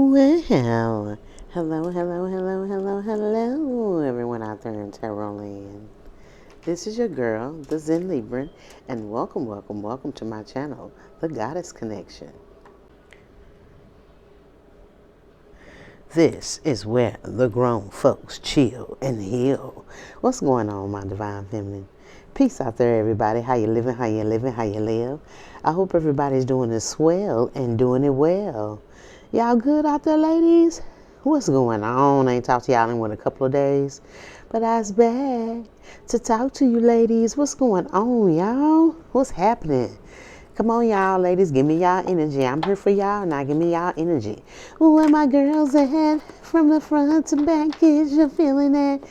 Well, hello, everyone out there in Tarot Land. This is your girl, the Zen Libran, and welcome to my channel, The Goddess Connection. This is where the grown folks chill and heal. What's going on, my divine feminine? Peace out there, everybody. How you living, how you live? I hope everybody's doing this swell and doing it well. Y'all good out there, ladies? What's going on? I ain't talked to y'all in a couple of days. But I was back to talk to you, ladies. What's going on, y'all? What's happening? Come on, y'all, ladies. Give me y'all energy. I'm here for y'all. Now give me y'all energy. Where my girls at? From the front to back, is you feeling it?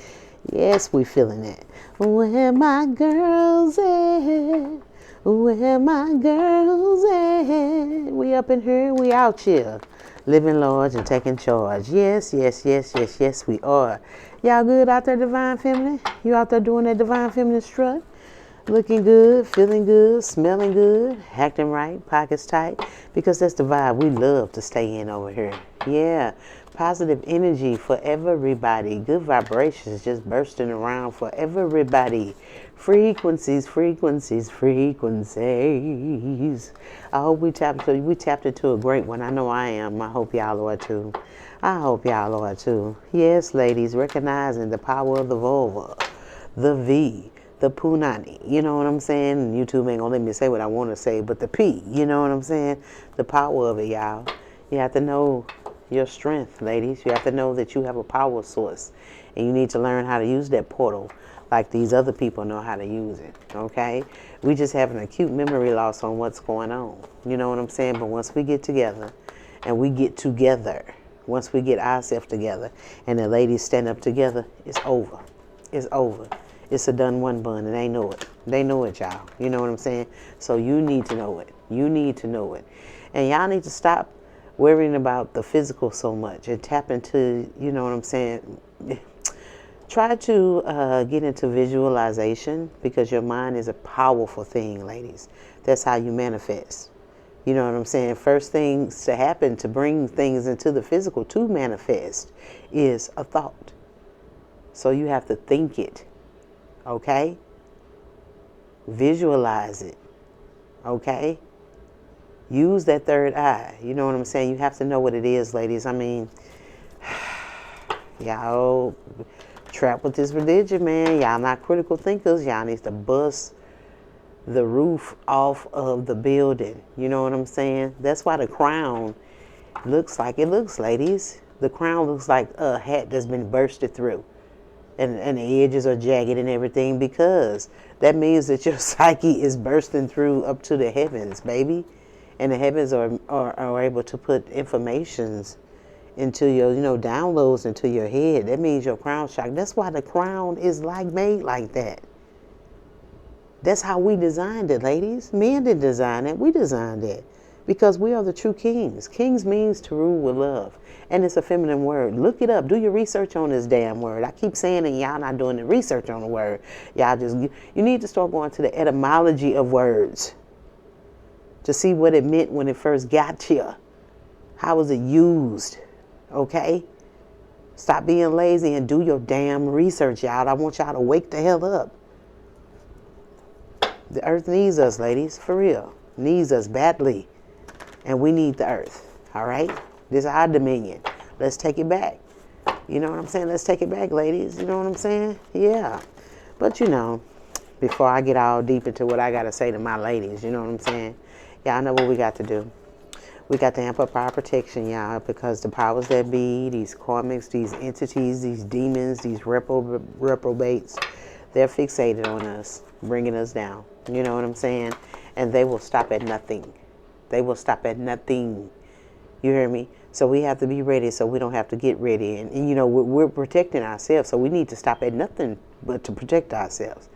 Yes, we feeling it. Where my girls at? Where my girls at? We up in here, we out here. Living large and taking charge. Yes, we are. Y'all good out there, divine feminine? You out there doing that divine feminine strut? Looking good, feeling good, smelling good, acting right, pockets tight, because that's the vibe we love to stay in over here. Yeah, positive energy for everybody. Good vibrations just bursting around for everybody. Frequencies. I hope we tapped into a great one. I know I am. I hope y'all are too. Yes, ladies, recognizing the power of the vulva, the V, the punani, you know what I'm saying? YouTube ain't gonna let me say what I want to say, but the P, you know what I'm saying? The power of it, y'all. You have to know your strength, ladies. You have to know that you have a power source, and you need to learn how to use that portal like these other people know how to use it, okay? We just have an acute memory loss on what's going on, you know what I'm saying? But once we get together, and we get together, once we get ourselves together, and the ladies stand up together, it's over. It's over. It's a done one bun, and they know it. They know it, y'all. You know what I'm saying? So you need to know it. You need to know it. And y'all need to stop worrying about the physical so much and tap into, you know what I'm saying? Try to get into visualization, because your mind is a powerful thing, ladies. That's how you manifest. You know what I'm saying? First things to happen to bring things into the physical to manifest is a thought. So you have to think it. Okay? Visualize it. Okay? Use that third eye. You know what I'm saying? You have to know what it is, ladies. I mean, y'all trapped with this religion, man. Y'all not critical thinkers. Y'all need to bust the roof off of the building. You know what I'm saying? That's why the crown looks like it looks, ladies. The crown looks like a hat that's been bursted through. And the edges are jagged and everything, because that means that your psyche is bursting through up to the heavens, baby. And the heavens are able to put informations into your, downloads into your head. That means your crown chakra. That's why the crown is made like that. That's how we designed it, ladies. Men didn't design it. We designed it. Because we are the true kings. Kings means to rule with love. And it's a feminine word. Look it up. Do your research on this damn word. I keep saying it, y'all not doing the research on the word. Y'all you need to start going to the etymology of words to see what it meant when it first got here. How was it used? Okay? Stop being lazy and do your damn research, y'all. I want y'all to wake the hell up. The earth needs us, ladies. For real. Needs us badly. And we need the earth, all right? This is our dominion. Let's take it back. You know what I'm saying? Let's take it back, ladies. You know what I'm saying? Yeah. But, before I get all deep into what I got to say to my ladies, you know what I'm saying? Y'all know what we got to do. We got to amp up our protection, y'all, because the powers that be, these karmics, these entities, these demons, these reprobates, they're fixated on us, bringing us down. You know what I'm saying? And they will stop at nothing. They will stop at nothing. You hear me? So we have to be ready so we don't have to get ready. And we're protecting ourselves, so we need to stop at nothing but to protect ourselves.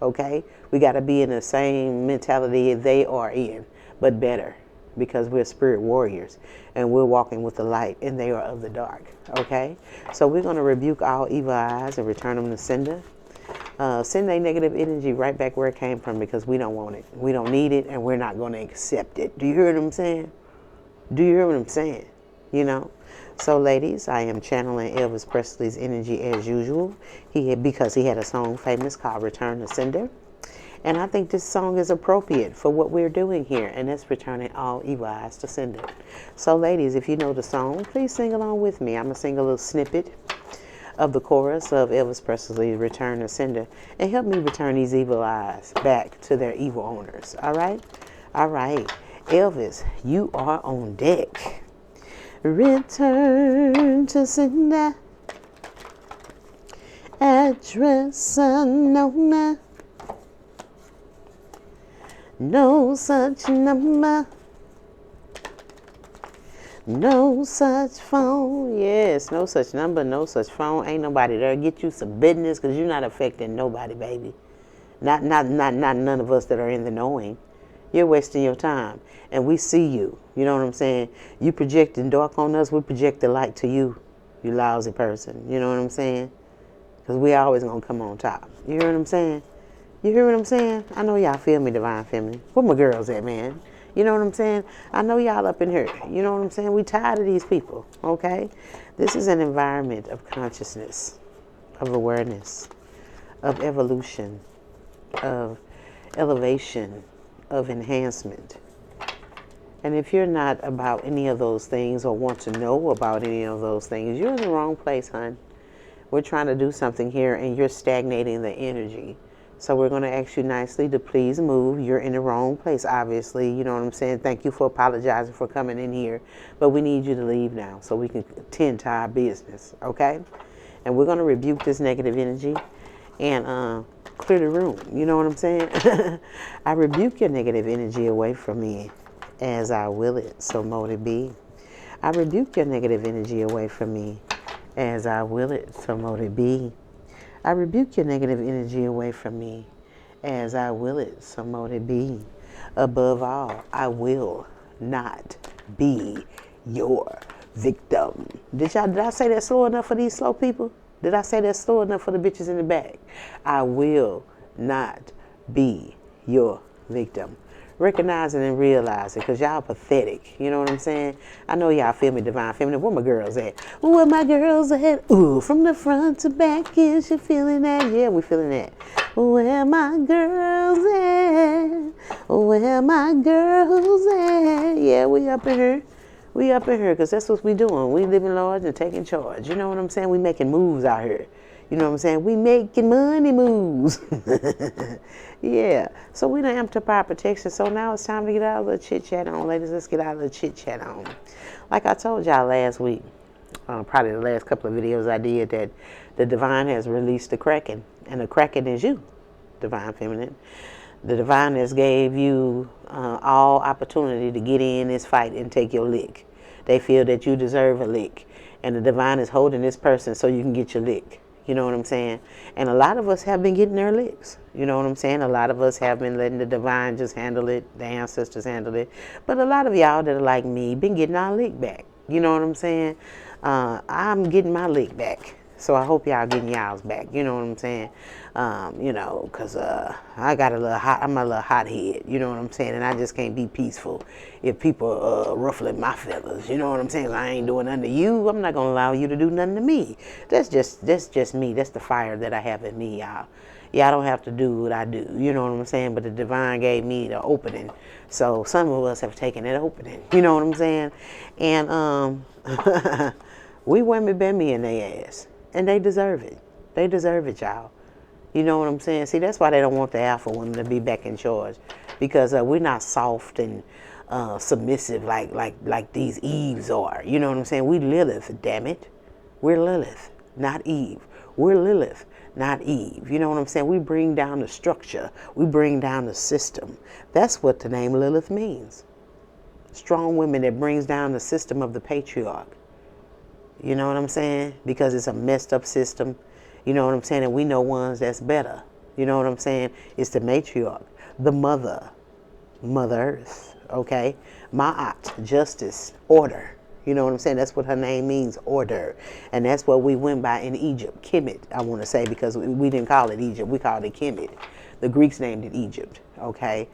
Okay? We got to be in the same mentality they are in, but better, because we're spirit warriors and we're walking with the light and they are of the dark. Okay? So we're going to rebuke all evil eyes and return them to sender. Send a negative energy right back where it came from, because we don't want it. We don't need it, and we're not going to accept it. Do you hear what I'm saying? Do you hear what I'm saying? you know. So ladies, I am channeling Elvis Presley's energy as usual. Because he had a song famous called Return to Sender. And I think this song is appropriate for what we're doing here, and that's returning all evil eyes to sender. So ladies, if you know the song, please sing along with me. I'm going to sing a little snippet of the chorus of Elvis Presley's Return to Sender, and help me return these evil eyes back to their evil owners. All right? All right. Elvis, you are on deck. Return to sender. Address unknown. No such number, no such phone. Yes, no such number, no such phone. Ain't nobody there. Get you some business, because you're not affecting nobody, baby. Not none of us that are in the knowing. You're wasting your time, and we see you. You know what I'm saying? You projecting dark on us, we project the light to you, you lousy person. You know what I'm saying? Because we always gonna come on top. You hear what I'm saying? You hear what I'm saying? I know y'all feel me, Divine Feminine. Where my girls at, man? You know what I'm saying? I know y'all up in here. You know what I'm saying? We tired of these people, okay? This is an environment of consciousness, of awareness, of evolution, of elevation, of enhancement. And if you're not about any of those things or want to know about any of those things, you're in the wrong place, hon. We're trying to do something here, and you're stagnating the energy. So we're going to ask you nicely to please move. You're in the wrong place, obviously. You know what I'm saying? Thank you for apologizing for coming in here. But we need you to leave now so we can tend to our business, okay? And we're going to rebuke this negative energy and clear the room. You know what I'm saying? I rebuke your negative energy away from me as I will it, so mote it be. I rebuke your negative energy away from me as I will it, so mote it be. I rebuke your negative energy away from me as I will it, so mote it be. Above all, I will not be your victim. Did I say that slow enough for these slow people? Did I say that slow enough for the bitches in the back? I will not be your victim. Recognize it and realize it, because y'all pathetic. You know what I'm saying? I know y'all feel me, Divine Feminine. Where my girls at? Where my girls at? Ooh, from the front to back, is you feeling that? Yeah, we feeling that. Where my girls at? Where my girls at? Yeah, we up in here. We up in here, because that's what we doing. We living large and taking charge. You know what I'm saying? We making moves out here. You know what I'm saying? We making money moves. Yeah. So we done amped up our protection. So now it's time to get our little chit-chat on. Ladies, let's get our little chit-chat on. Like I told y'all last week, probably the last couple of videos I did, that the Divine has released the Kraken. And the Kraken is you, Divine Feminine. The Divine has gave you all opportunity to get in this fight and take your lick. They feel that you deserve a lick. And the Divine is holding this person so you can get your lick. You know what I'm saying? And a lot of us have been getting their licks. You know what I'm saying? A lot of us have been letting the Divine just handle it. The ancestors handle it. But a lot of y'all that are like me been getting our lick back. You know what I'm saying? I'm getting my lick back. So I hope y'all getting y'all's back. You know what I'm saying? You know, because I got a little hot, I'm a little hot head. You know what I'm saying? And I just can't be peaceful if people ruffling my feathers. You know what I'm saying? I ain't doing nothing to you. I'm not going to allow you to do nothing to me. That's just me. That's the fire that I have in me, y'all. Y'all don't have to do what I do. You know what I'm saying? But the Divine gave me the opening. So some of us have taken that opening. You know what I'm saying? And we women been me in their ass. And they deserve it. They deserve it, y'all. You know what I'm saying? See, that's why they don't want the alpha women to be back in charge. Because we're not soft and submissive like these Eves are. You know what I'm saying? We Lilith, damn it. We're Lilith, not Eve. We're Lilith, not Eve. You know what I'm saying? We bring down the structure. We bring down the system. That's what the name Lilith means. Strong women that brings down the system of the patriarch. You know what I'm saying? Because it's a messed up system. You know what I'm saying? And we know ones that's better. You know what I'm saying? It's the matriarch, the mother, Mother Earth, okay? Ma'at, justice, order. You know what I'm saying? That's what her name means, order. And that's what we went by in Egypt, Kemet, I want to say, because we didn't call it Egypt. We called it Kemet. The Greeks named it Egypt, okay?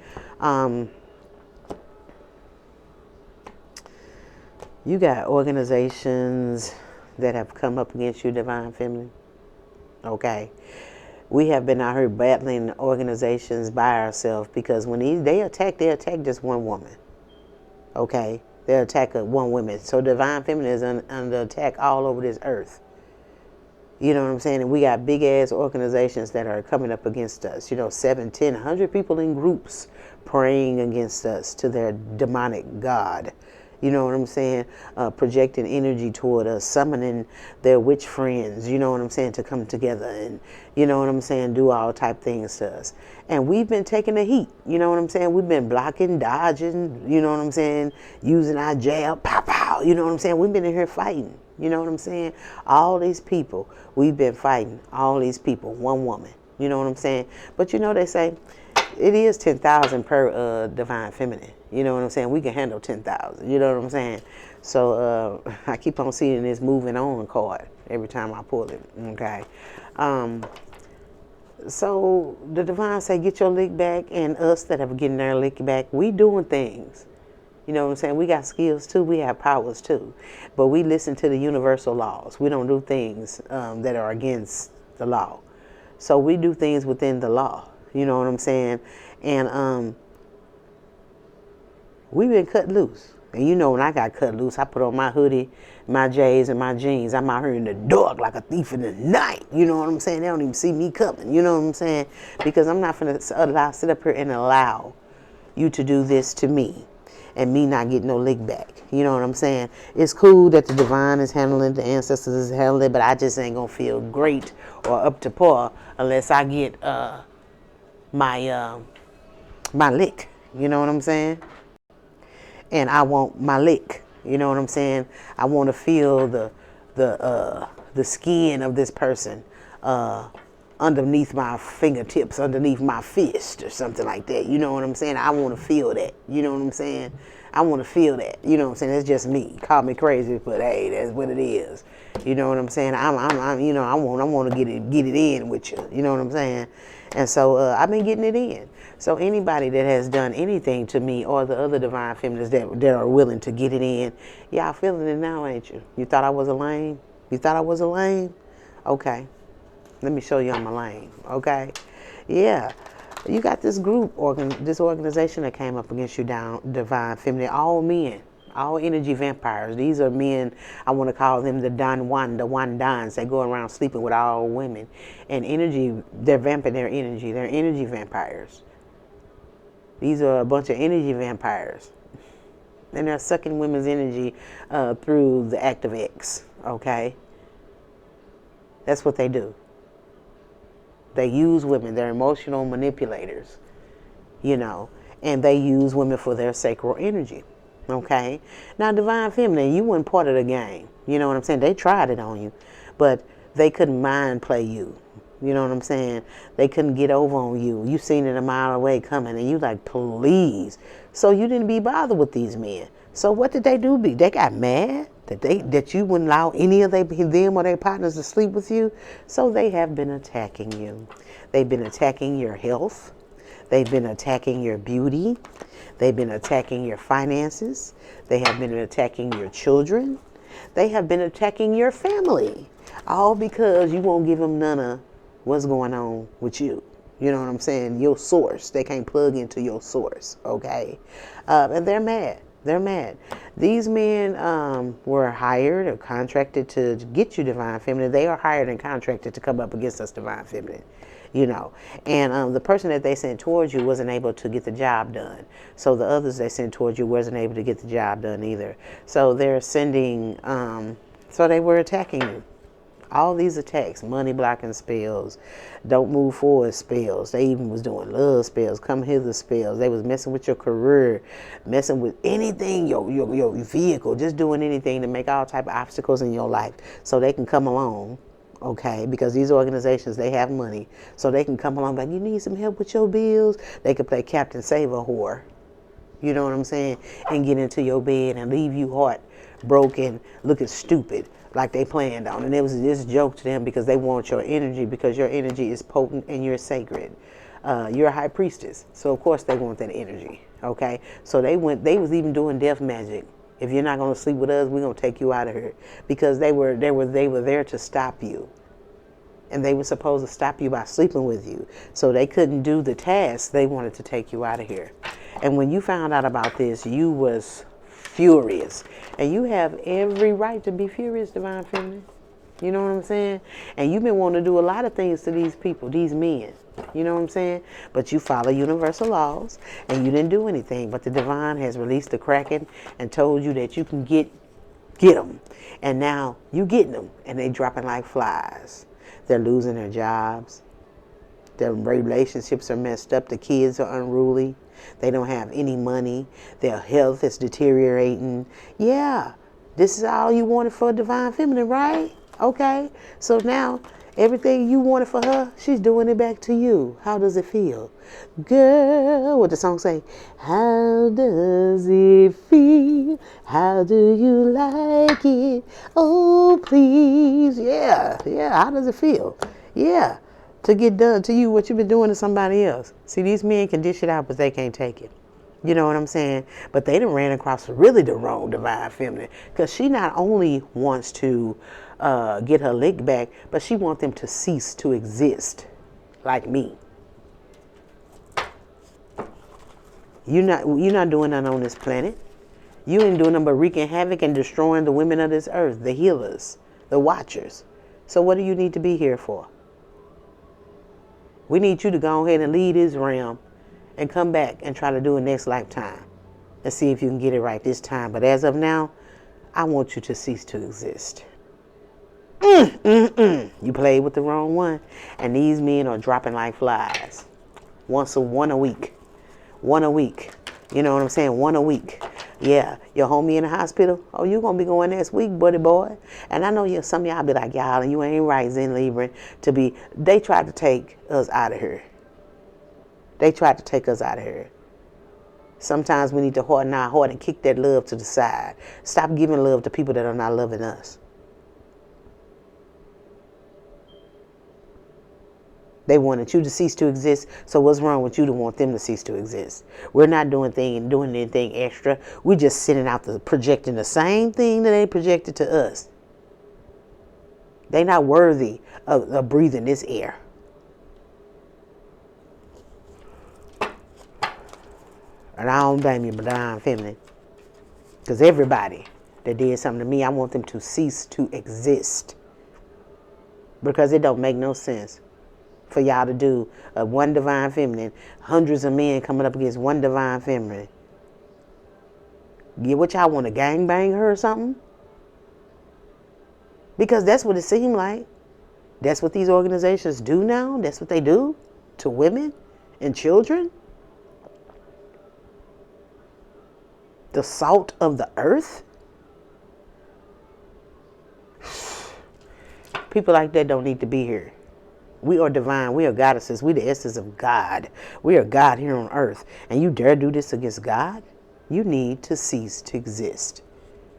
You got organizations that have come up against you, Divine Feminine. Okay. We have been out here battling organizations by ourselves because when they attack just one woman. Okay. They attack one woman. So Divine Feminine is under attack all over this earth. You know what I'm saying? And we got big ass organizations that are coming up against us. 7, 10, 100 people in groups praying against us to their demonic god. You know what I'm saying? Projecting energy toward us, summoning their witch friends, you know what I'm saying, to come together and, you know what I'm saying, do all type things to us. And we've been taking the heat, you know what I'm saying? We've been blocking, dodging, you know what I'm saying, using our jab, pow, pow, you know what I'm saying? We've been in here fighting, you know what I'm saying? All these people, we've been fighting, all these people, one woman, you know what I'm saying? But they say, it is 10,000 per Divine Feminine. You know what I'm saying? We can handle 10,000. You know what I'm saying? So I keep on seeing this moving on card every time I pull it. Okay. So the Divine say, get your lick back, and us that are getting their lick back, we doing things. You know what I'm saying? We got skills too. We have powers too. But we listen to the universal laws. We don't do things that are against the law. So we do things within the law. You know what I'm saying? And we've been cut loose. And when I got cut loose, I put on my hoodie, my J's, and my jeans. I'm out here in the dark like a thief in the night. You know what I'm saying? They don't even see me coming. You know what I'm saying? Because I'm not going to sit up here and allow you to do this to me and me not get no lick back. You know what I'm saying? It's cool that the Divine is handling it, the ancestors is handling it, but I just ain't going to feel great or up to par unless I get my lick, you know what I'm saying? And I want my lick, you know what I'm saying? I want to feel the skin of this person underneath my fingertips, underneath my fist, or something like that. You know what I'm saying? I want to feel that. You know what I'm saying? I want to feel that. You know what I'm saying? That's just me. Call me crazy, but hey, that's what it is. You know what I'm saying? I want to get it in with you. You know what I'm saying? And so I've been getting it in. So anybody that has done anything to me or the other Divine Feminines that are willing to get it in, y'all feeling it now, ain't you? You thought I was a lame? You thought I was a lame? Okay. Let me show you I'm a lame. Okay? Yeah. You got this group, this organization that came up against you, Divine Feminine, all men. All energy vampires. These are men, I want to call them the Don Juan, the Wandans. They go around sleeping with all women. And they're vamping their energy. They're energy vampires. These are a bunch of energy vampires. And they're sucking women's energy through the act of X. Okay? That's what they do. They use women. They're emotional manipulators. And they use women for their sacral energy. Okay? Now, Divine Feminine, you weren't part of the game. You know what I'm saying? They tried it on you, but they couldn't mind play you. You know what I'm saying? They couldn't get over on you. You seen it a mile away coming, and you like, please. So you didn't be bothered with these men. So what did they do? They got mad that you wouldn't allow any of them or their partners to sleep with you. So they have been attacking you. They've been attacking your health. They've been attacking your beauty. They've been attacking your finances. They have been attacking your children. They have been attacking your family. All because you won't give them none of what's going on with you. You know what I'm saying? Your source. They can't plug into your source. Okay? And they're mad. They're mad. These men were hired or contracted to get you, Divine Feminine. They are hired and contracted to come up against us, Divine Feminine. And the person that they sent towards you wasn't able to get the job done. So the others they sent towards you wasn't able to get the job done either. So they're sending, so they were attacking you. All these attacks, money blocking spells, don't move forward spells. They even was doing love spells, come hither spells. They was messing with your career, messing with anything, your vehicle, just doing anything to make all type of obstacles in your life so they can come along. Okay, because these organizations, they have money, so they can come along like, you need some help with your bills. They could play Captain Save-A-Whore, you know what I'm saying, and get into your bed and leave you heartbroken, looking stupid, like they planned on. And it was this joke to them because they want your energy, because your energy is potent and you're sacred. You're a high priestess, so of course they want that energy. Okay, so they was even doing death magic If you're not going to sleep with us, we're going to take you out of here. Because they were there to stop you. And they were supposed to stop you by sleeping with you. So they couldn't do the task. They wanted to take you out of here. And when you found out about this, you was furious. And you have every right to be furious, Divine Feminine. You know what I'm saying? And you've been wanting to do a lot of things to these people, these men. You know what I'm saying? But you follow universal laws, and you didn't do anything. But the Divine has released the Kraken and told you that you can get them. And now you getting them, and they dropping like flies. They're losing their jobs. Their relationships are messed up. The kids are unruly. They don't have any money. Their health is deteriorating. Yeah, this is all you wanted for a Divine Feminine, right? Okay, so now everything you wanted for her, she's doing it back to you. How does it feel? Girl, what the song say? How does it feel? How do you like it? Oh, please. Yeah, how does it feel? Yeah, to get done to you what you've been doing to somebody else. See, these men can dish it out, but they can't take it. You know what I'm saying? But they done ran across really the wrong Divine Feminine. Because she not only wants to get her lick back, but she wants them to cease to exist. Like me. You're not doing nothing on this planet. You ain't doing nothing but wreaking havoc and destroying the women of this earth, the healers, the watchers. So what do you need to be here for? We need you to go ahead and leave this realm and come back and try to do it next lifetime and see if you can get it right this time. But as of now, I want you to cease to exist. You played with the wrong one. And these men are dropping like flies. One a week. One a week. You know what I'm saying? One a week. Yeah, your homie in the hospital. Oh, you going to be going next week, buddy boy. And I know some of y'all be like, y'all, you ain't right, Zen Libra, they tried to take us out of here. They tried to take us out of here. Sometimes we need to harden our heart and kick that love to the side. Stop giving love to people that are not loving us. They wanted you to cease to exist, so what's wrong with you to want them to cease to exist? We're not doing anything extra. We're just sitting out projecting the same thing that they projected to us. They're not worthy of breathing this air. And I don't blame you, Divine Feminine. Because everybody that did something to me, I want them to cease to exist. Because it don't make no sense for y'all to do one Divine Feminine, hundreds of men coming up against one Divine Feminine. What y'all want to gangbang her or something? Because that's what it seemed like. That's what these organizations do now. That's what they do to women and children. The salt of the earth. People like that don't need to be here. We are divine. We are goddesses. We the essence of God. We are God here on earth. And you dare do this against God? You need to cease to exist.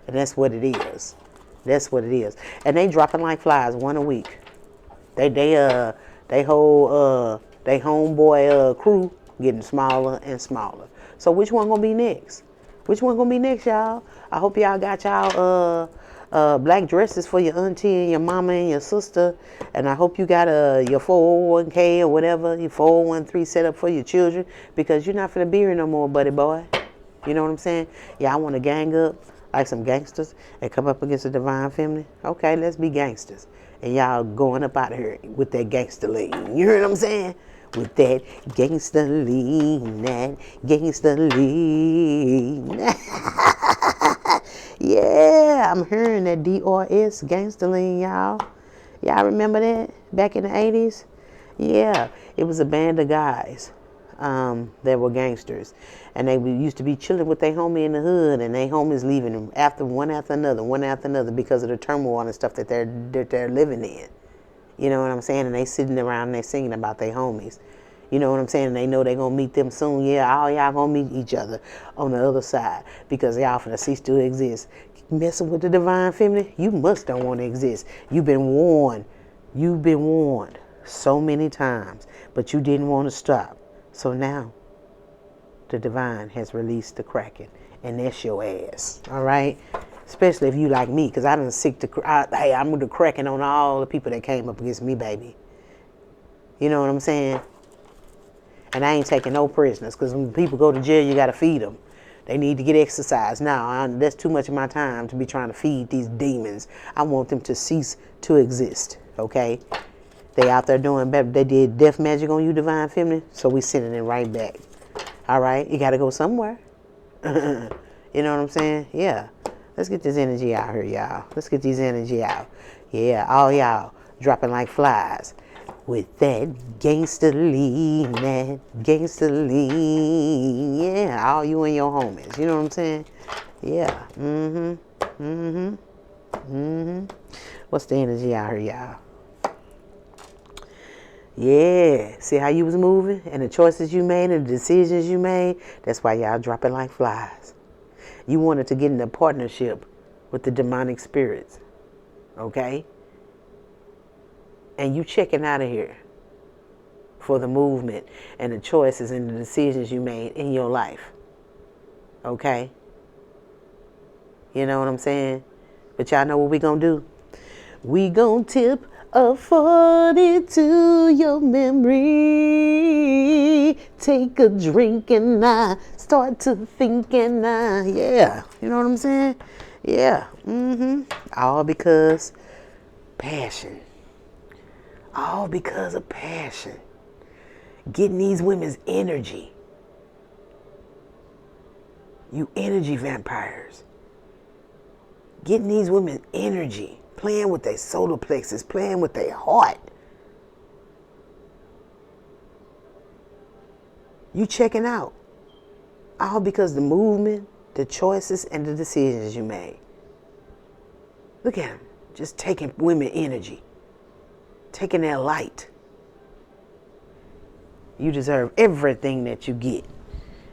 And that's what it is. That's what it is. And they dropping like flies one a week. They whole homeboy crew getting smaller and smaller. So which one gonna be next? Which one gonna be next, y'all? I hope y'all got y'all black dresses for your auntie and your mama and your sister. And I hope you got your 401k or whatever, your 401(k) set up for your children, because you're not finna be here no more, buddy boy. You know what I'm saying? Yeah, I want to gang up like some gangsters and come up against a Divine Feminine. Okay, let's be gangsters. And y'all going up out of here with that gangsta lean. You heard what I'm saying? With that gangsta lean, that gangsta lean. Yeah, I'm hearing that DRS gangsta lean, y'all. Y'all remember that back in the 80s? Yeah, it was a band of guys that were gangsters. And they used to be chilling with their homie in the hood, and their homies leaving them one after another because of the turmoil and stuff that they're living in. You know what I'm saying? And they sitting around and they singing about their homies. You know what I'm saying? And they know they're going to meet them soon. Yeah, all y'all going to meet each other on the other side because y'all finna cease to exist. Messing with the Divine Feminine, you must don't want to exist. You've been warned. You've been warned so many times, but you didn't want to stop. So now, the Divine has released the Kraken, and that's your ass. All right? Especially if you like me, because I done sick to, hey, I'm the cracking on all the people that came up against me, baby. You know what I'm saying? And I ain't taking no prisoners, because when people go to jail, you got to feed them. They need to get exercise. Now, that's too much of my time to be trying to feed these demons. I want them to cease to exist, okay? They out there doing better. They did death magic on you, Divine Feminine, so we sending it right back. All right? You got to go somewhere. You know what I'm saying? Yeah. Let's get this energy out here, y'all. Let's get this energy out. Yeah, all y'all dropping like flies. With that gangsta lean, that gangsta lean. Yeah, all you and your homies. You know what I'm saying? Yeah. What's the energy out here, y'all? Yeah. See how you was moving? And the choices you made and the decisions you made? That's why y'all dropping like flies. You wanted to get in a partnership with the demonic spirits. Okay? And you checking out of here for the movement and the choices and the decisions you made in your life. Okay? You know what I'm saying? But y'all know what we gonna do? We gonna tip a 40 to your memory. Take a drink and I start to think and yeah. You know what I'm saying? Yeah. All because passion. All because of passion. Getting these women's energy. You energy vampires. Getting these women's energy. Playing with their solar plexus. Playing with their heart. You checking out. All because the movement, the choices, and the decisions you made. Look at them. Just taking women energy. Taking their light. You deserve everything that you get.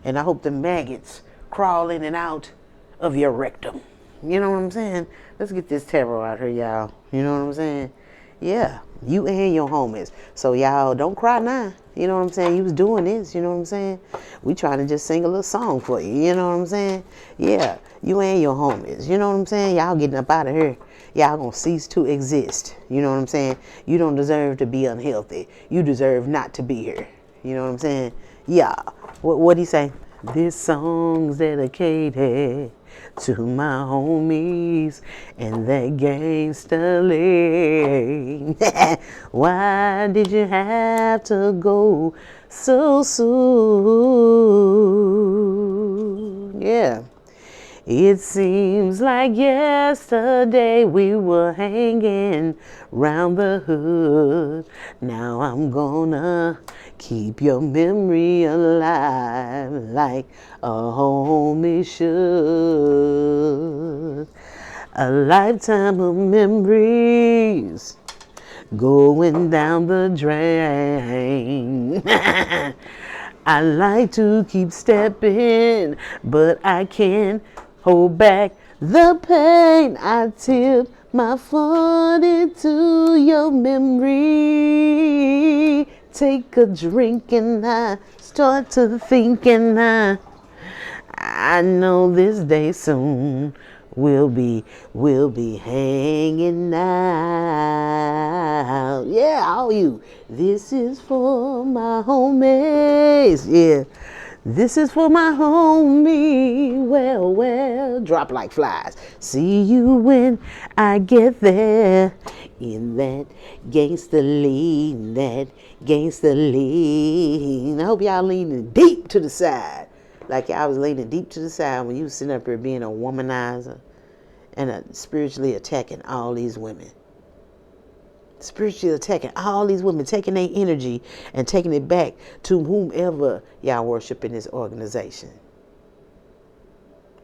And I hope the maggots crawl in and out of your rectum. You know what I'm saying? Let's get this tarot out here, y'all. You know what I'm saying? Yeah, you and your homies. So y'all don't cry now. You know what I'm saying? You was doing this, you know what I'm saying? We trying to just sing a little song for you. You know what I'm saying? Yeah, you and your homies. You know what I'm saying? Y'all getting up out of here. Y'all gonna cease to exist. You know what I'm saying? You don't deserve to be unhealthy. You deserve not to be here. You know what I'm saying? Yeah. What'd he say? This song's dedicated to my homies and that gangsta lean. Why did you have to go so soon? Yeah. It seems like yesterday we were hanging round the hood. Now I'm gonna keep your memory alive like a homie should. A lifetime of memories going down the drain. I like to keep stepping, but I can't hold back the pain. I tip my 40 to your memory. Take a drink and I start to think and I know this day soon we'll be hanging out. Yeah, all you. This is for my homies. Yeah. This is for my homie. Well, drop like flies. See you when I get there. In that gangsta lean, that gangsta lean. I hope y'all leaning deep to the side. Like y'all was leaning deep to the side when you was sitting up here being a womanizer and spiritually attacking all these women. Spiritually attacking all these women, taking their energy and taking it back to whomever y'all worship in this organization.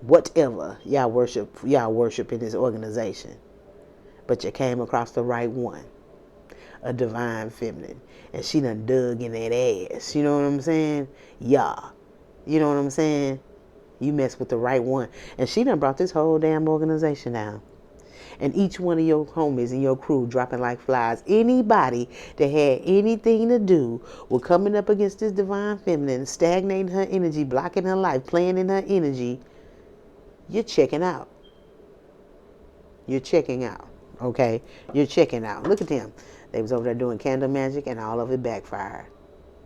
Whatever y'all worship in this organization. But you came across the right one. A divine feminine. And she done dug in that ass. You know what I'm saying? Yeah. You know what I'm saying? You messed with the right one. And she done brought this whole damn organization down. And each one of your homies and your crew dropping like flies. Anybody that had anything to do with coming up against this divine feminine, stagnating her energy, blocking her life, playing in her energy, you're checking out. You're checking out. Okay? You're checking out. Look at them. They was over there doing candle magic and all of it backfired.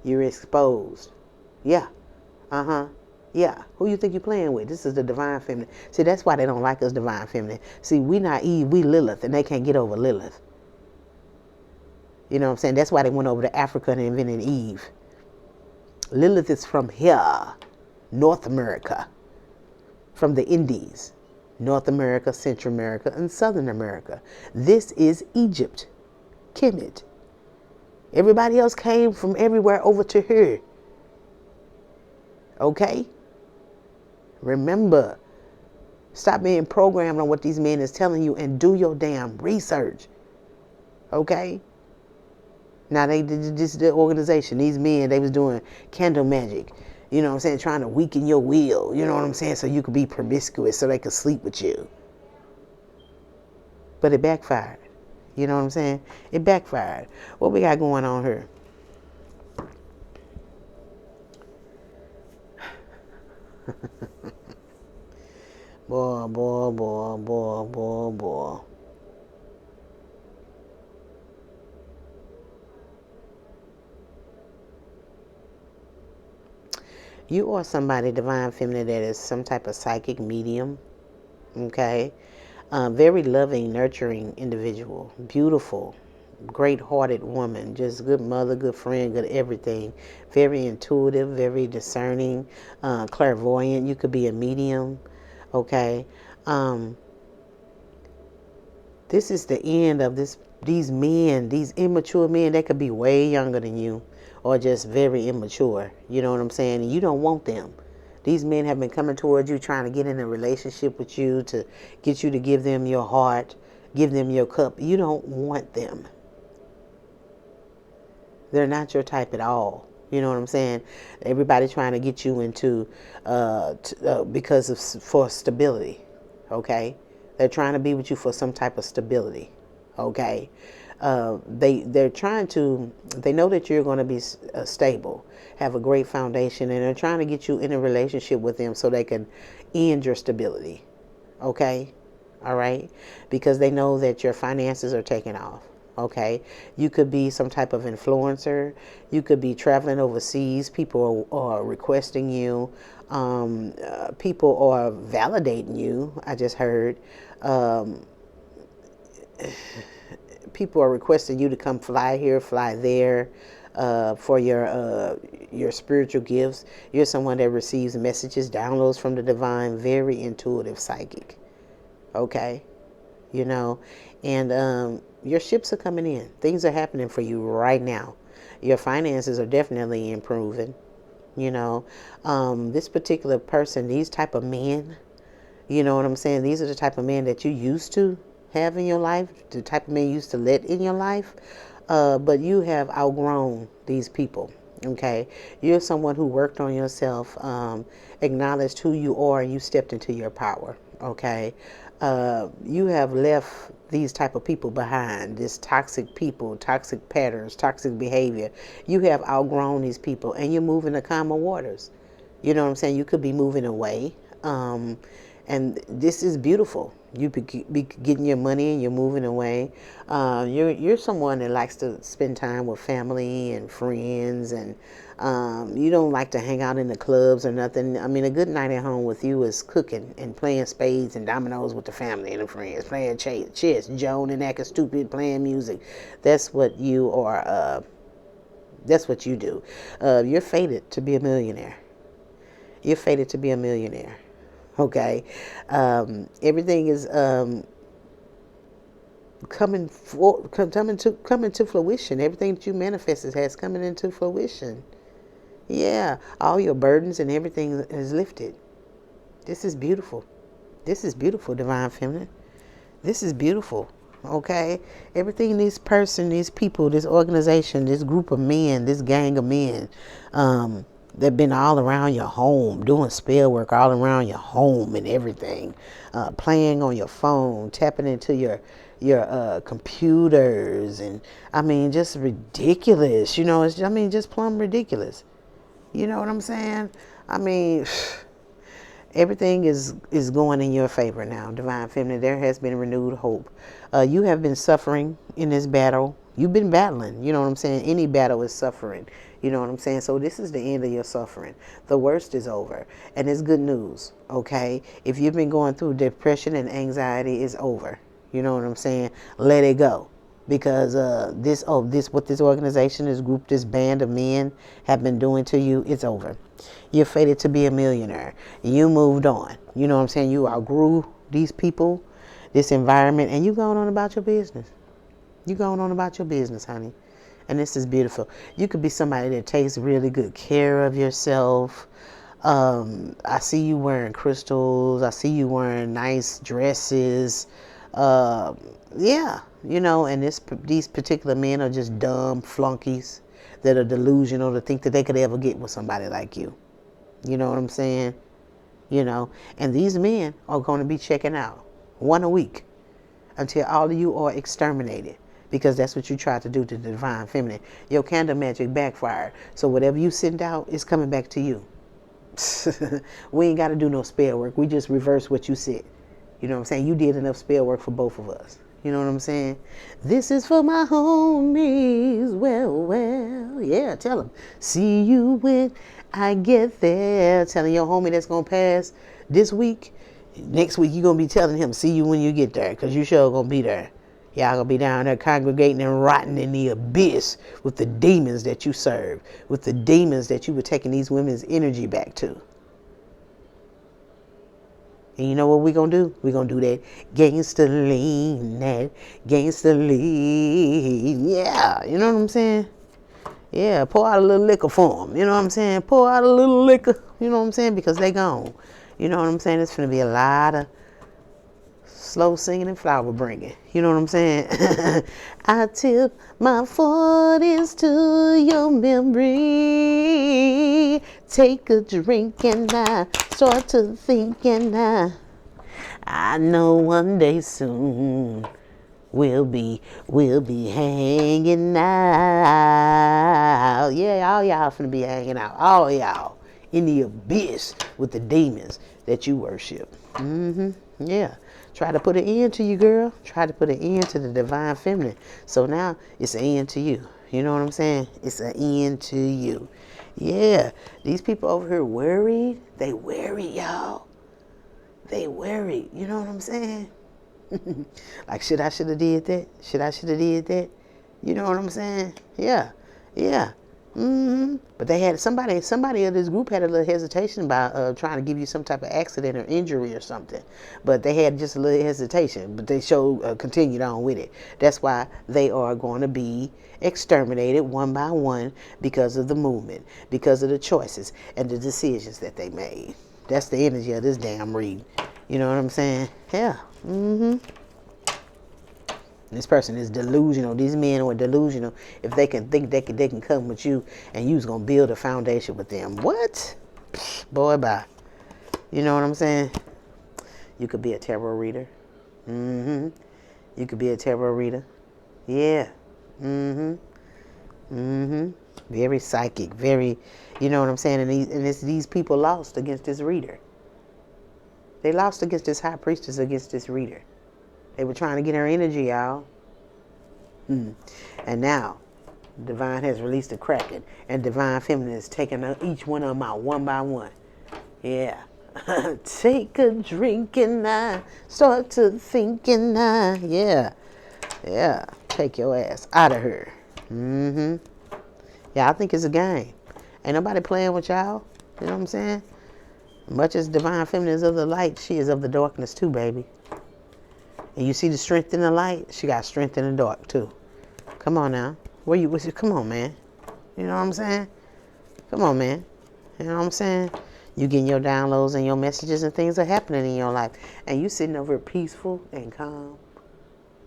You're exposed. Yeah. Uh-huh. Yeah. Who you think you're playing with? This is the divine feminine. See, that's why they don't like us divine feminine. See, we not Eve, we Lilith, and they can't get over Lilith. You know what I'm saying? That's why they went over to Africa and invented Eve. Lilith is from here, North America, from the Indies, North America, Central America, and Southern America. This is Egypt, Kemet. Everybody else came from everywhere over to here. Okay? Remember, stop being programmed on what these men is telling you and do your damn research. Okay? Now they did this the organization. These men, they was doing candle magic. You know what I'm saying? Trying to weaken your will. You know what I'm saying? So you could be promiscuous so they could sleep with you. But it backfired. You know what I'm saying? It backfired. What we got going on here? Boy, boy, boy, boy, boy, boy. You are somebody, divine feminine, that is some type of psychic medium. Okay? Very loving, nurturing individual. Beautiful. Great-hearted woman. Just good mother, good friend, good everything. Very intuitive, very discerning, clairvoyant. You could be a medium. Okay? This is the end of these men, these immature men. They could be way younger than you or just very immature. You know what I'm saying? And you don't want them. These men have been coming towards you, trying to get in a relationship with you, to get you to give them your heart, give them your cup. You don't want them. They're not your type at all. You know what I'm saying? Everybody trying to get you into, for stability. Okay? They're trying to be with you for some type of stability. Okay? They're trying to, they know that you're going to be stable, have a great foundation, and they're trying to get you in a relationship with them so they can end your stability. Okay? All right? Because they know that your finances are taking off. Okay? You could be some type of influencer. You could be traveling overseas. People are requesting you. People are validating you. I just heard. People are requesting you to come fly here, fly there, for your spiritual gifts. You're someone that receives messages, downloads from the divine, very intuitive, psychic. Okay? You know, and your ships are coming in. Things are happening for you right now. Your finances are definitely improving. You know, this particular person, these type of men, you know what I'm saying? These are the type of men that you used to have in your life, the type of men you used to let in your life, but you have outgrown these people. Okay, you're someone who worked on yourself, acknowledged who you are, and you stepped into your power. Okay, you have left these type of people behind, this toxic people, toxic patterns, toxic behavior. You have outgrown these people, and you're moving to calmer waters. You know what I'm saying? You could be moving away. And this is beautiful. You be getting your money and you're moving away. You're someone that likes to spend time with family and friends, and you don't like to hang out in the clubs or nothing. I mean, a good night at home with you is cooking and playing spades and dominoes with the family and the friends, playing chess, joning and acting stupid, playing music. That's what you are. That's what you do. You're fated to be a millionaire. You're fated to be a millionaire. Okay, everything is coming to fruition. Everything that you manifested has coming into fruition. Yeah, all your burdens and everything is lifted. This is beautiful. This is beautiful, divine feminine. This is beautiful. Okay, everything this person, these people, this organization, this group of men, this gang of men, they've been all around your home, doing spell work all around your home and everything, playing on your phone, tapping into your computers, and I mean, just ridiculous. You know, just plumb ridiculous. You know what I'm saying? I mean, Everything is going in your favor now, Divine Feminine. There has been renewed hope. You have been suffering in this battle. You've been battling. You know what I'm saying? Any battle is suffering. You know what I'm saying? So this is the end of your suffering. The worst is over. And it's good news, okay? If you've been going through depression and anxiety, it's over. You know what I'm saying? Let it go. Because what this organization, this group, this band of men have been doing to you, it's over. You're fated to be a millionaire. You moved on. You know what I'm saying? You outgrew these people, this environment, and you going on about your business. You going on about your business, honey. And this is beautiful. You could be somebody that takes really good care of yourself. I see you wearing crystals. I see you wearing nice dresses. Yeah, you know, and these particular men are just dumb flunkies that are delusional to think that they could ever get with somebody like you. You know what I'm saying? You know, and these men are going to be checking out one a week until all of you are exterminated, because that's what you tried to do to the Divine Feminine. Your candle magic backfired. So whatever you send out is coming back to you. We ain't got to do no spell work. We just reverse what you said. You know what I'm saying? You did enough spell work for both of us. You know what I'm saying? This is for my homies. Well, yeah, tell them. See you when I get there. Telling your homie that's going to pass this week. Next week, you're going to be telling him, see you when you get there, because you sure going to be there. Y'all going to be down there congregating and rotting in the abyss with the demons that you serve, with the demons that you were taking these women's energy back to. And you know what we're going to do? We're going to do that GANGSTA LEAN, that GANGSTA LEAN. Yeah, you know what I'm saying? Yeah, pour out a little liquor for them. You know what I'm saying? Pour out a little liquor. You know what I'm saying? Because they gone. You know what I'm saying? It's going to be a lot of slow singing and flower bringing. You know what I'm saying? I tip my 40s to your memory. Take a drink and I start to think, and I know one day soon we'll be hanging out. Yeah, all y'all finna be hanging out. All y'all in the abyss with the demons that you worship. Yeah. Try to put an end to you, girl. Try to put an end to the Divine Feminine. So now it's an end to you. You know what I'm saying? It's an end to you. Yeah. These people over here worried. They worried, y'all. They worried. You know what I'm saying? Like, should have did that? Should have did that? You know what I'm saying? Yeah. Yeah. But they had somebody of this group had a little hesitation about trying to give you some type of accident or injury or something. But they had just a little hesitation, but they continued on with it. That's why they are going to be exterminated one by one because of the movement, because of the choices and the decisions that they made. That's the energy of this damn read. You know what I'm saying? Yeah. This person is delusional. These men are delusional. If they can think they can come with you and you's going to build a foundation with them. What? Boy, bye. You know what I'm saying? You could be a tarot reader. You could be a tarot reader. Yeah. Very psychic. Very, you know what I'm saying? And these people lost against this reader. They lost against this high priestess, against this reader. They were trying to get her energy, y'all. And now, Divine has released a Kraken, and Divine Feminine is taking each one of them out one by one. Yeah. Take a drink and I start to think and I, yeah. Yeah. Take your ass out of her. Yeah, I think it's a game. Ain't nobody playing with y'all. You know what I'm saying? Much as Divine Feminine is of the light, she is of the darkness too, baby. And you see the strength in the light? She got strength in the dark too. Come on now. Come on, man. You know what I'm saying? Come on, man. You know what I'm saying? You getting your downloads and your messages and things are happening in your life. And you sitting over peaceful and calm.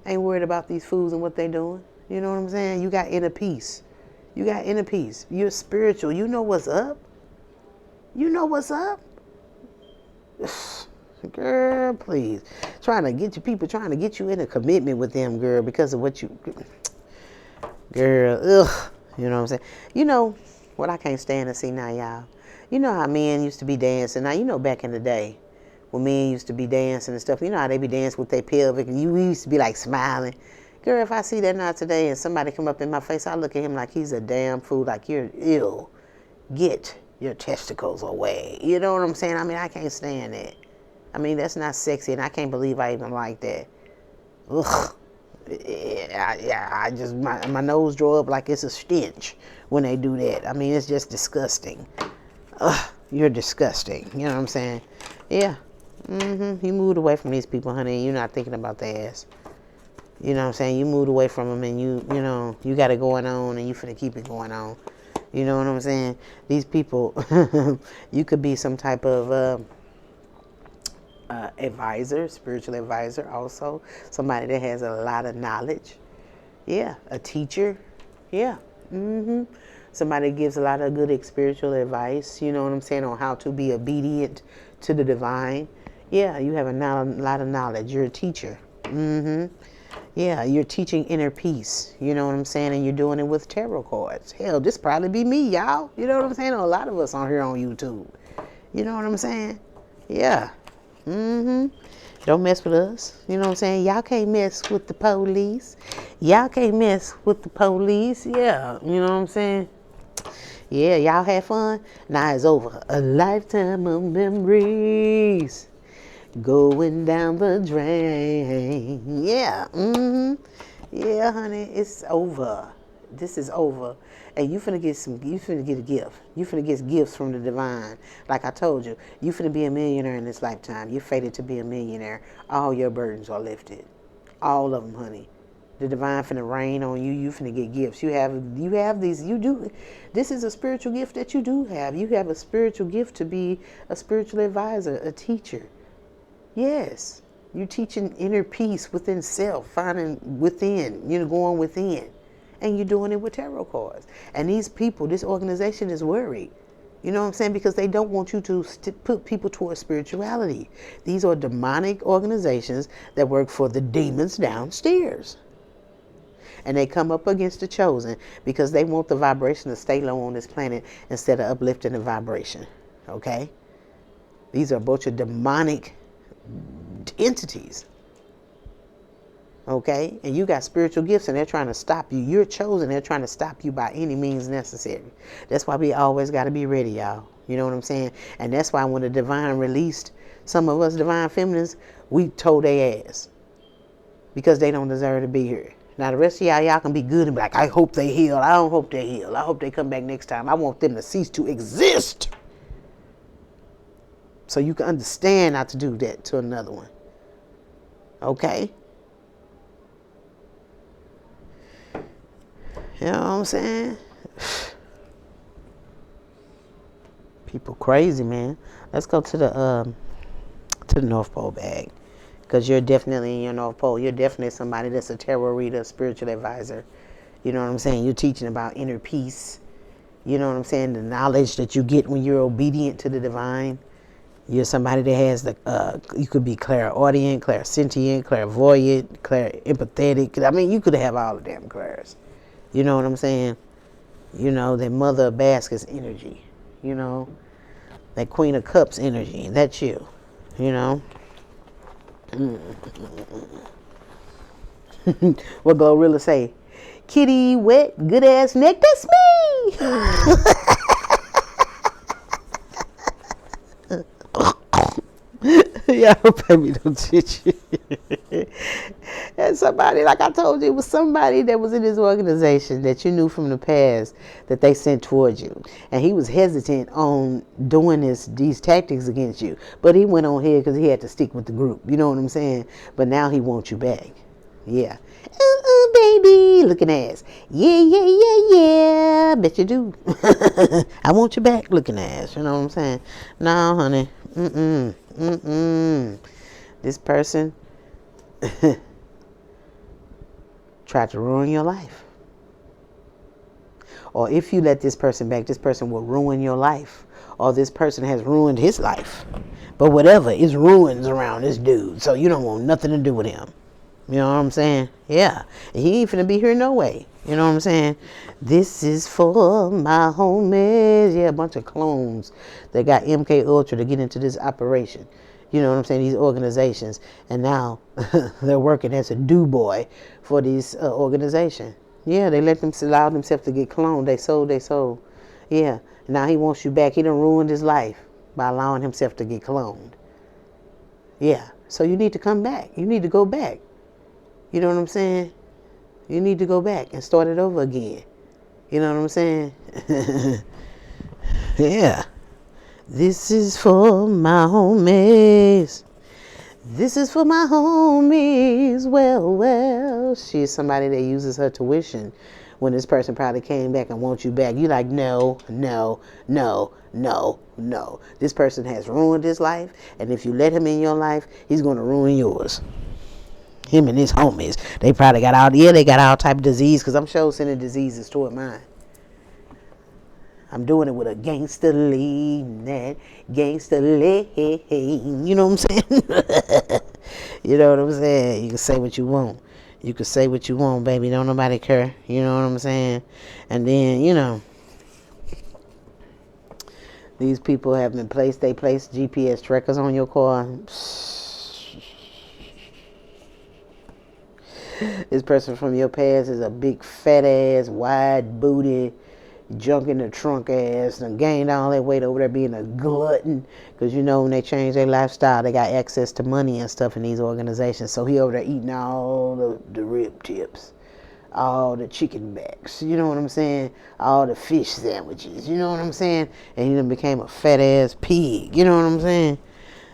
Ain't worried about these fools and what they doing. You know what I'm saying? You got inner peace. You got inner peace. You're spiritual. You know what's up. You know what's up. Girl, please. People trying to get you in a commitment with them, girl, because of what you... Girl, ugh. You know what I'm saying? You know what I can't stand to see now, y'all? You know how men used to be dancing. Now, you know back in the day when men used to be dancing and stuff, you know how they be dancing with their pelvic and we used to be like smiling. Girl, if I see that now today and somebody come up in my face, I look at him like he's a damn fool, like you're ill. Get your testicles away. You know what I'm saying? I mean, I can't stand that. I mean, that's not sexy, and I can't believe I even like that. Ugh. I just, my nose draw up like it's a stench when they do that. I mean, it's just disgusting. Ugh, you're disgusting. You know what I'm saying? Yeah. You moved away from these people, honey, and you're not thinking about their ass. You know what I'm saying? You moved away from them, and you know, you got it going on, and you finna keep it going on. You know what I'm saying? These people, you could be some type of advisor, spiritual advisor also. Somebody that has a lot of knowledge. Yeah. A teacher. Yeah. Somebody that gives a lot of good spiritual advice, you know what I'm saying, on how to be obedient to the divine. Yeah, you have a lot of knowledge. You're a teacher. Yeah, you're teaching inner peace, you know what I'm saying, and you're doing it with tarot cards. Hell, this probably be me, y'all. You know what I'm saying? A lot of us on here on YouTube. You know what I'm saying? Yeah. Don't mess with us. You know what I'm saying? Y'all can't mess with the police. Y'all can't mess with the police. Yeah, you know what I'm saying? Yeah, y'all had fun. Now it's over. A lifetime of memories going down the drain. Yeah. Yeah, honey, it's over. This is over. And you finna get a gift. You finna get gifts from the divine. Like I told you, you finna be a millionaire in this lifetime. You're fated to be a millionaire. All your burdens are lifted. All of them, honey. The divine finna rain on you. You finna get gifts. You have these, you do. This is a spiritual gift that you do have. You have a spiritual gift to be a spiritual advisor, a teacher. Yes. You're teaching inner peace within self, finding within, going within. And you're doing it with tarot cards. And these people, this organization is worried. You know what I'm saying? Because they don't want you to put people towards spirituality. These are demonic organizations that work for the demons downstairs. And they come up against the chosen because they want the vibration to stay low on this planet instead of uplifting the vibration. Okay? These are a bunch of demonic entities. Okay? And you got spiritual gifts and they're trying to stop you. You're chosen. They're trying to stop you by any means necessary. That's why we always got to be ready, y'all. You know what I'm saying? And that's why when the divine released some of us divine feminines, we told their ass. Because they don't deserve to be here. Now the rest of y'all can be good and be like, I hope they heal. I don't hope they heal. I hope they come back next time. I want them to cease to exist. So you can understand not to do that to another one. Okay? You know what I'm saying? People crazy, man. Let's go to the North Pole bag. Because you're definitely in your North Pole. You're definitely somebody that's a tarot reader, spiritual advisor. You know what I'm saying? You're teaching about inner peace. You know what I'm saying? The knowledge that you get when you're obedient to the divine. You're somebody that has you could be clairaudient, clairsentient, clairvoyant, empathetic. I mean, you could have all the damn clairs. You know what I'm saying? You know, that Mother of Baskets energy. You know, that Queen of Cups energy. That's you. You know? What Glorilla say? Kitty wet, good ass neck, that's me! Yeah, baby, don't teach you. And somebody, like I told you, it was somebody that was in this organization that you knew from the past that they sent towards you. And he was hesitant on doing these tactics against you. But he went on here because he had to stick with the group. You know what I'm saying? But now he wants you back. Yeah. Baby, looking ass. Yeah. Bet you do. I want you back, looking ass. You know what I'm saying? No, honey. This person tried to ruin your life. Or if you let this person back, this person will ruin your life. Or this person has ruined his life. But whatever, it's ruins around this dude. So you don't want nothing to do with him. You know what I'm saying? Yeah. And he ain't finna be here no way. You know what I'm saying? This is for my homies. Yeah, a bunch of clones that got MK Ultra to get into this operation. You know what I'm saying? These organizations. And now they're working as a do-boy for these organization. Yeah, they allow themselves to get cloned. They sold. Yeah. Now he wants you back. He done ruined his life by allowing himself to get cloned. Yeah. So you need to come back. You need to go back. You know what I'm saying? You need to go back and start it over again. You know what I'm saying? Yeah. This is for my homies. This is for my homies. Well. She's somebody that uses her tuition when this person probably came back and wants you back. You like, no. This person has ruined his life, and if you let him in your life, he's going to ruin yours. Him and his homies, they probably got all type of disease, because I'm sure sending diseases toward mine. I'm doing it with a gangsta lean, that gangsta lean. You know what I'm saying? You know what I'm saying? You can say what you want. You can say what you want, baby. Don't nobody care. You know what I'm saying? And then, these people have been they placed GPS trackers on your car. This person from your past is a big fat ass, wide booty, junk in the trunk ass, and gained all that weight over there being a glutton. Because when they change their lifestyle, they got access to money and stuff in these organizations. So he over there eating all the rib tips, all the chicken backs, you know what I'm saying? All the fish sandwiches, you know what I'm saying? And he done became a fat ass pig, you know what I'm saying?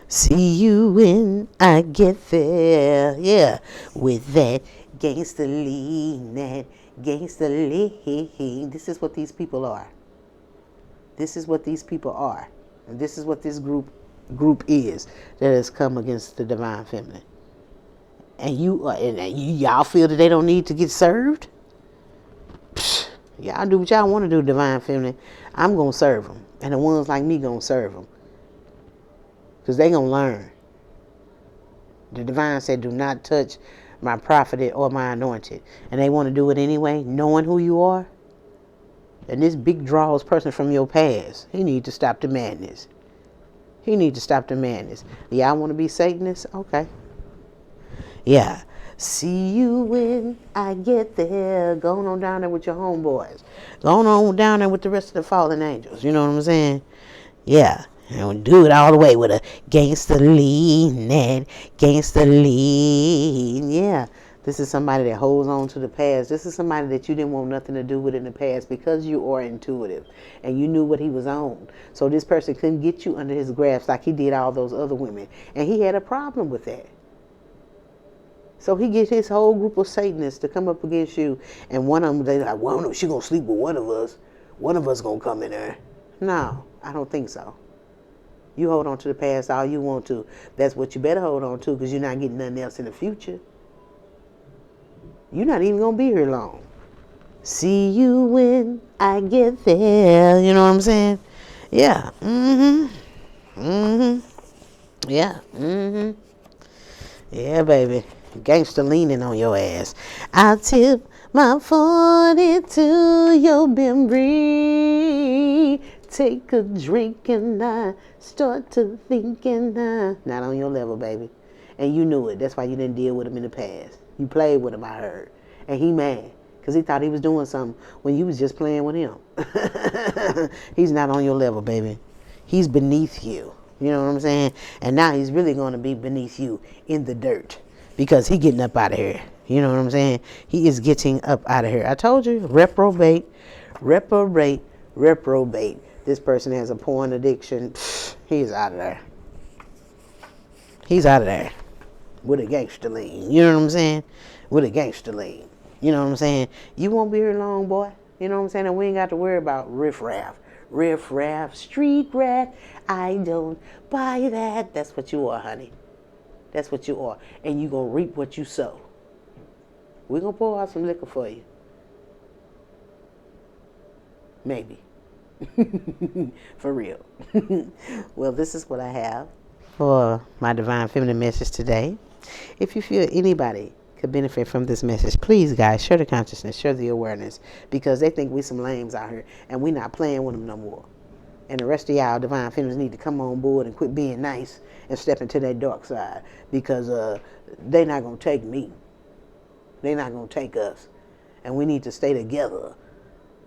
See you when I get there. Yeah, with that gangsta lean, that gangsta lean. This is what these people are. This is what these people are. And this is what this group is that has come against the divine feminine. And y'all feel that they don't need to get served? Y'all do what y'all want to do, divine feminine. I'm going to serve them. And the ones like me going to serve them. Because they going to learn. The divine said, do not touch my prophet or my anointed. And they want to do it anyway, knowing who you are. And this big draws person from your past, he need to stop the madness. Y'all want to be Satanists? Okay. Yeah. See you when I get there. Going on down there with your homeboys. Going on down there with the rest of the fallen angels. You know what I'm saying? Yeah. And do it all the way with a gangsta lean, that gangsta lean. Yeah. This is somebody that holds on to the past. This is somebody that you didn't want nothing to do with in the past because you are intuitive and you knew what he was on. So this person couldn't get you under his grasp like he did all those other women. And he had a problem with that. So he gets his whole group of Satanists to come up against you. And one of them, they're like, well, no, she's going to sleep with one of us. One of us going to come in there. No, I don't think so. You hold on to the past all you want to. That's what you better hold on to, because you're not getting nothing else in the future. You're not even going to be here long. See you when I get there. You know what I'm saying? Yeah. Yeah. Yeah, baby. Gangster leaning on your ass. I'll tip my 40 to your memory. Take a drink and I start to thinking not on your level, baby. And you knew it. That's why you didn't deal with him in the past. You played with him, I heard. And he mad because he thought he was doing something when you was just playing with him. He's not on your level, baby. He's beneath you. You know what I'm saying? And now he's really going to be beneath you in the dirt because he getting up out of here. You know what I'm saying? He is getting up out of here. I told you, reprobate. This person has a porn addiction. He's out of there. He's out of there. With a gangster lean. You know what I'm saying? With a gangster lean. You know what I'm saying? You won't be here long, boy. You know what I'm saying? And we ain't got to worry about riffraff. Riffraff, street rat. I don't buy that. That's what you are, honey. That's what you are. And you going to reap what you sow. We're going to pour out some liquor for you. Maybe. For real. Well, this is what I have for my divine feminine message today. If you feel anybody could benefit from this message, please, guys, share the consciousness, share the awareness, because they think we some lames out here, and we not playing with them no more. And the rest of y'all divine feminines need to come on board and quit being nice and step into their dark side, because they not going to take me. They not going to take us. And we need to stay together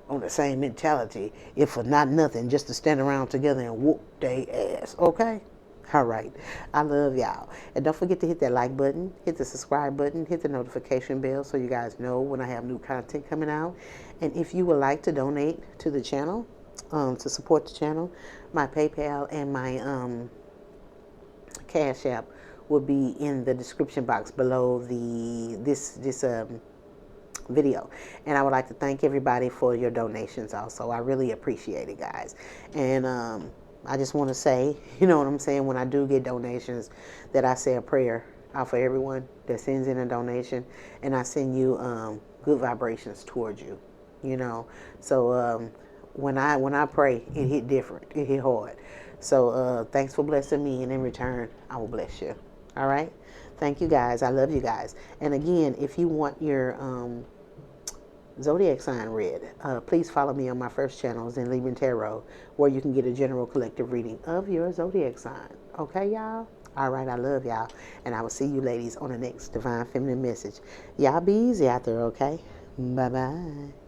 on the same mentality, if for not nothing, just to stand around together and whoop they ass, okay? All right. I love y'all. And don't forget to hit that like button, hit the subscribe button, hit the notification bell so you guys know when I have new content coming out. And if you would like to donate to the channel, to support the channel, my PayPal and my Cash App will be in the description box below this video. And I would like to thank everybody for your donations also. I really appreciate it, guys. And I just want to say, you know what I'm saying, when I do get donations, that I say a prayer out for everyone that sends in a donation, and I send you good vibrations towards you, you know. So when I pray, it hit different, it hit hard. So thanks for blessing me, and in return I will bless you. All right, thank you, guys. I love you guys. And again, if you want your zodiac sign read, please follow me on my first channel, Zen Libra Tarot, where you can get a general collective reading of your zodiac sign. Okay, y'all? All right, I love y'all. And I will see you ladies on the next Divine Feminine Message. Y'all be easy out there, okay? Bye-bye.